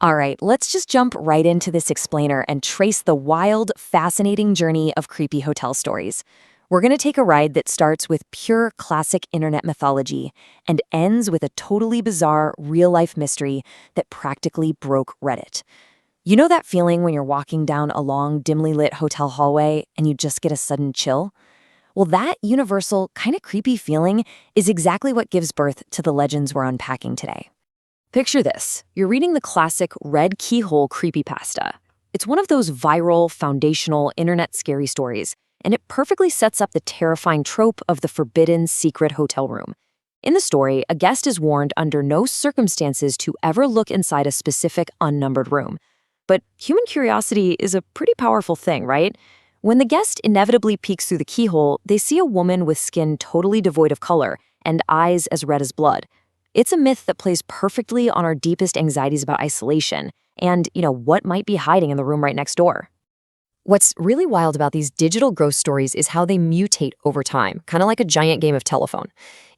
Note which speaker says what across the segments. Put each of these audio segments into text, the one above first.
Speaker 1: All right, let's just jump right into this explainer and trace the wild, fascinating journey of creepy hotel stories. We're going to take a ride that starts with pure classic internet mythology and ends with a totally bizarre real-life mystery that practically broke Reddit. You know that feeling when you're walking down a long, dimly lit hotel hallway and you just get a sudden chill? Well, that universal, kind of creepy feeling is exactly what gives birth to the legends we're unpacking today. Picture this. You're reading the classic Red Keyhole creepypasta. It's one of those viral, foundational, internet scary stories, and it perfectly sets up the terrifying trope of the forbidden secret hotel room. In the story, a guest is warned under no circumstances to ever look inside a specific unnumbered room. But human curiosity is a pretty powerful thing, right? When the guest inevitably peeks through the keyhole, they see a woman with skin totally devoid of color and eyes as red as blood. It's a myth that plays perfectly on our deepest anxieties about isolation and, what might be hiding in the room right next door. What's really wild about these digital ghost stories is how they mutate over time, kind of like a giant game of telephone.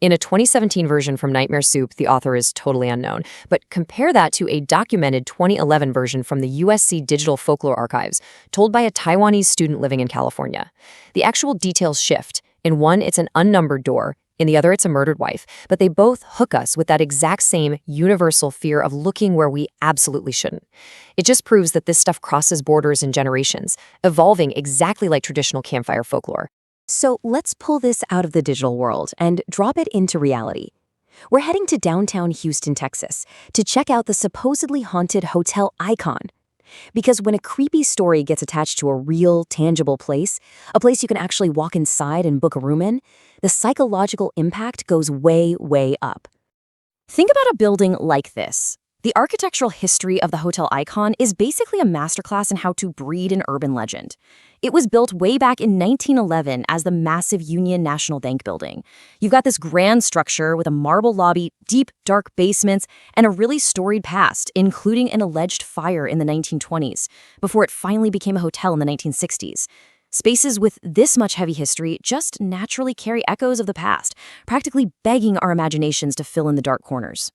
Speaker 1: In a 2017 version from Nightmare Soup, the author is totally unknown, but compare that to a documented 2011 version from the USC Digital Folklore Archives, told by a Taiwanese student living in California. The actual details shift. In one, it's an unnumbered door. In the other, it's a murdered wife, but they both hook us with that exact same universal fear of looking where we absolutely shouldn't. It just proves that this stuff crosses borders and generations, evolving exactly like traditional campfire folklore. So let's pull this out of the digital world and drop it into reality. We're heading to downtown Houston, Texas, to check out the supposedly haunted Hotel Icon. Because when a creepy story gets attached to a real, tangible place, a place you can actually walk inside and book a room in, the psychological impact goes way, way up. Think about a building like this. The architectural history of the Hotel Icon is basically a masterclass in how to breed an urban legend. It was built way back in 1911 as the massive Union National Bank building. You've got this grand structure with a marble lobby, deep, dark basements, and a really storied past, including an alleged fire in the 1920s, before it finally became a hotel in the 1960s. Spaces with this much heavy history just naturally carry echoes of the past, practically begging our imaginations to fill in the dark corners.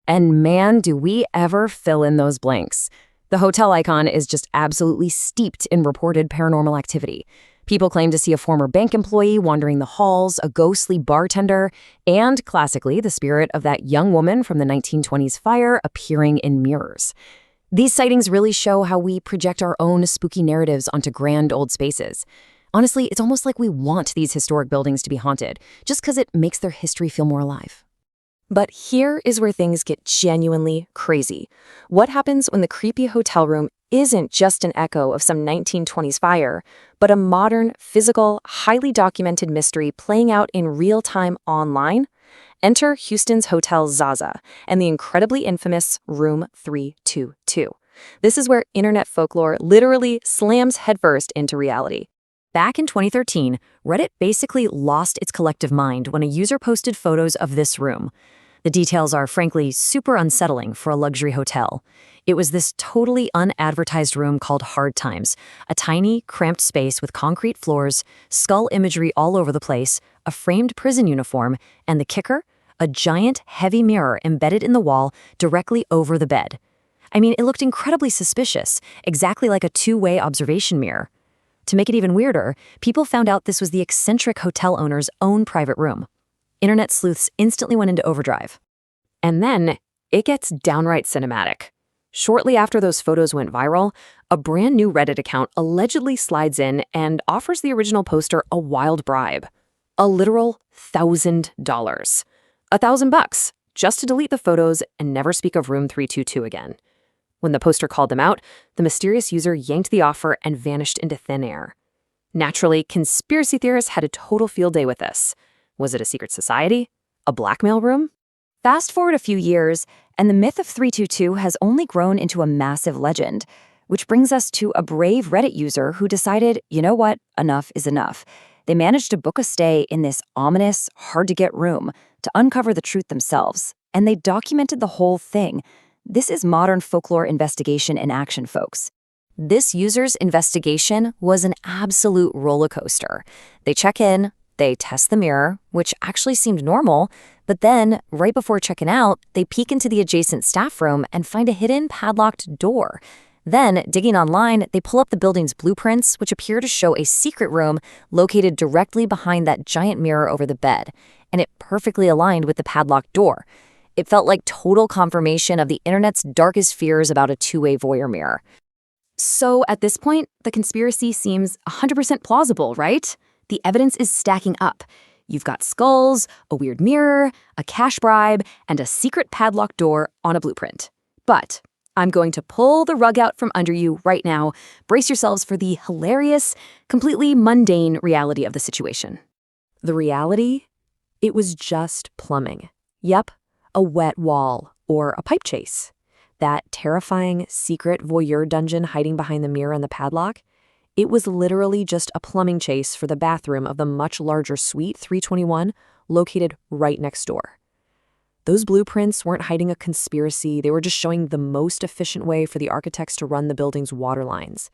Speaker 1: And man, do we ever fill in those blanks. The Hotel Icon is just absolutely steeped in reported paranormal activity. People claim to see a former bank employee wandering the halls, a ghostly bartender, and, classically, the spirit of that young woman from the 1920s fire appearing in mirrors. These sightings really show how we project our own spooky narratives onto grand old spaces. Honestly, it's almost like we want these historic buildings to be haunted, just because it makes their history feel more alive. But here is where things get genuinely crazy. What happens when the creepy hotel room isn't just an echo of some 1920s fire, but a modern, physical, highly documented mystery playing out in real time online? Enter Houston's Hotel Zaza and the incredibly infamous Room 322. This is where internet folklore literally slams headfirst into reality. Back in 2013, Reddit basically lost its collective mind when a user posted photos of this room. The details are frankly super unsettling for a luxury hotel. It was this totally unadvertised room called Hard Times, a tiny, cramped space with concrete floors, skull imagery all over the place, a framed prison uniform, and the kicker, a giant, heavy mirror embedded in the wall directly over the bed. I mean, it looked incredibly suspicious, exactly like a two-way observation mirror. To make it even weirder, people found out this was the eccentric hotel owner's own private room. Internet sleuths instantly went into overdrive. And then, it gets downright cinematic. Shortly after those photos went viral, a brand new Reddit account allegedly slides in and offers the original poster a wild bribe. A literal $1,000. $1,000, just to delete the photos and never speak of Room 322 again. When the poster called them out, the mysterious user yanked the offer and vanished into thin air. Naturally, conspiracy theorists had a total field day with this. Was it a secret society? A blackmail room? Fast forward a few years, and the myth of 322 has only grown into a massive legend, which brings us to a brave Reddit user who decided, you know what, enough is enough. They managed to book a stay in this ominous, hard-to-get room to uncover the truth themselves, and they documented the whole thing. This is modern folklore investigation in action, folks. This user's investigation was an absolute roller coaster. They check in, they test the mirror, which actually seemed normal. But then, right before checking out, they peek into the adjacent staff room and find a hidden padlocked door. Then, digging online, they pull up the building's blueprints, which appear to show a secret room located directly behind that giant mirror over the bed, and it perfectly aligned with the padlocked door. It felt like total confirmation of the internet's darkest fears about a two-way voyeur mirror. So at this point, the conspiracy seems 100% plausible, right? The evidence is stacking up. You've got skulls, a weird mirror, a cash bribe, and a secret padlocked door on a blueprint. But I'm going to pull the rug out from under you right now. Brace yourselves for the hilarious, completely mundane reality of the situation. The reality? It was just plumbing. Yep, a wet wall or a pipe chase. That terrifying secret voyeur dungeon hiding behind the mirror and the padlock? It was literally just a plumbing chase for the bathroom of the much larger Suite 321 located right next door. Those blueprints weren't hiding a conspiracy, they were just showing the most efficient way for the architects to run the building's water lines.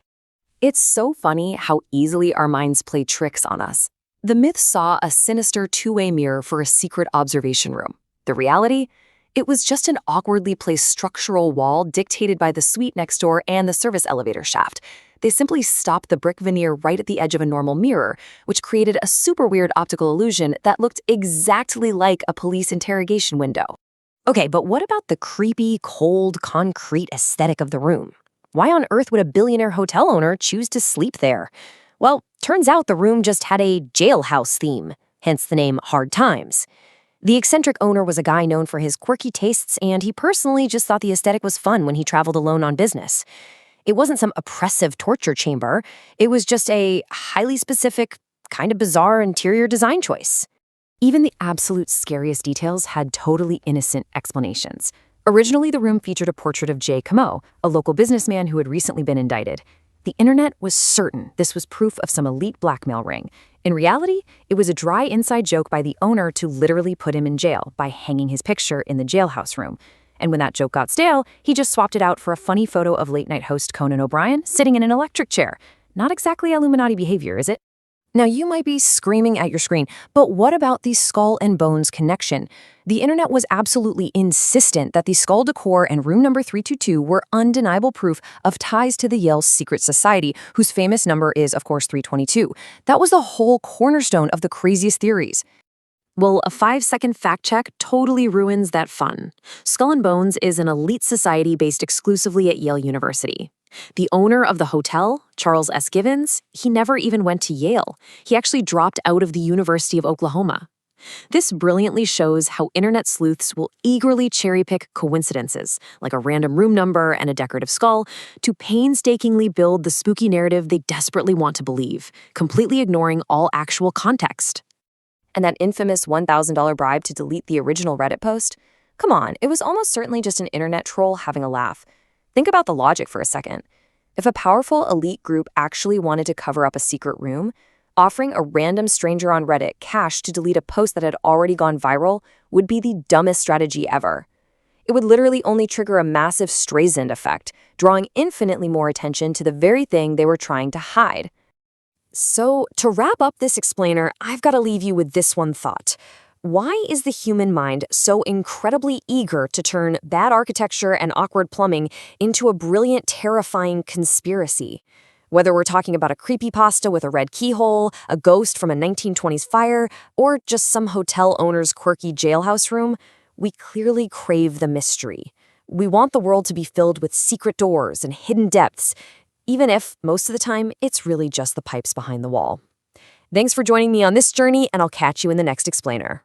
Speaker 1: It's so funny how easily our minds play tricks on us. The myth saw a sinister two-way mirror for a secret observation room. The reality? It was just an awkwardly placed structural wall dictated by the suite next door and the service elevator shaft. They simply stopped the brick veneer right at the edge of a normal mirror, which created a super weird optical illusion that looked exactly like a police interrogation window. Okay, but what about the creepy, cold, concrete aesthetic of the room? Why on earth would a billionaire hotel owner choose to sleep there? Well, turns out the room just had a jailhouse theme, hence the name Hard Times. The eccentric owner was a guy known for his quirky tastes, and he personally just thought the aesthetic was fun when he traveled alone on business. It wasn't some oppressive torture chamber. It was just a highly specific, kind of bizarre interior design choice. Even the absolute scariest details had totally innocent explanations. Originally, the room featured a portrait of Jay Camo, a local businessman who had recently been indicted. The internet was certain this was proof of some elite blackmail ring. In reality, it was a dry inside joke by the owner to literally put him in jail by hanging his picture in the jailhouse room. And when that joke got stale, he just swapped it out for a funny photo of late-night host Conan O'Brien sitting in an electric chair. Not exactly Illuminati behavior, is it? Now, you might be screaming at your screen, but what about the skull and bones connection? The internet was absolutely insistent that the skull decor and room number 322 were undeniable proof of ties to the Yale secret society, whose famous number is, of course, 322. That was the whole cornerstone of the craziest theories. Well, a 5-second fact check totally ruins that fun. Skull and Bones is an elite society based exclusively at Yale University. The owner of the hotel, Charles S. Givens, he never even went to Yale. He actually dropped out of the University of Oklahoma. This brilliantly shows how internet sleuths will eagerly cherry-pick coincidences, like a random room number and a decorative skull, to painstakingly build the spooky narrative they desperately want to believe, completely ignoring all actual context. And that infamous $1,000 bribe to delete the original Reddit post? Come on, it was almost certainly just an internet troll having a laugh. Think about the logic for a second. If a powerful elite group actually wanted to cover up a secret room, offering a random stranger on Reddit cash to delete a post that had already gone viral would be the dumbest strategy ever. It would literally only trigger a massive Streisand effect, drawing infinitely more attention to the very thing they were trying to hide. So, to wrap up this explainer, I've got to leave you with this one thought. Why is the human mind so incredibly eager to turn bad architecture and awkward plumbing into a brilliant, terrifying conspiracy? Whether we're talking about a creepypasta with a red keyhole, a ghost from a 1920s fire, or just some hotel owner's quirky jailhouse room, we clearly crave the mystery. We want the world to be filled with secret doors and hidden depths, even if, most of the time, it's really just the pipes behind the wall. Thanks for joining me on this journey, and I'll catch you in the next explainer.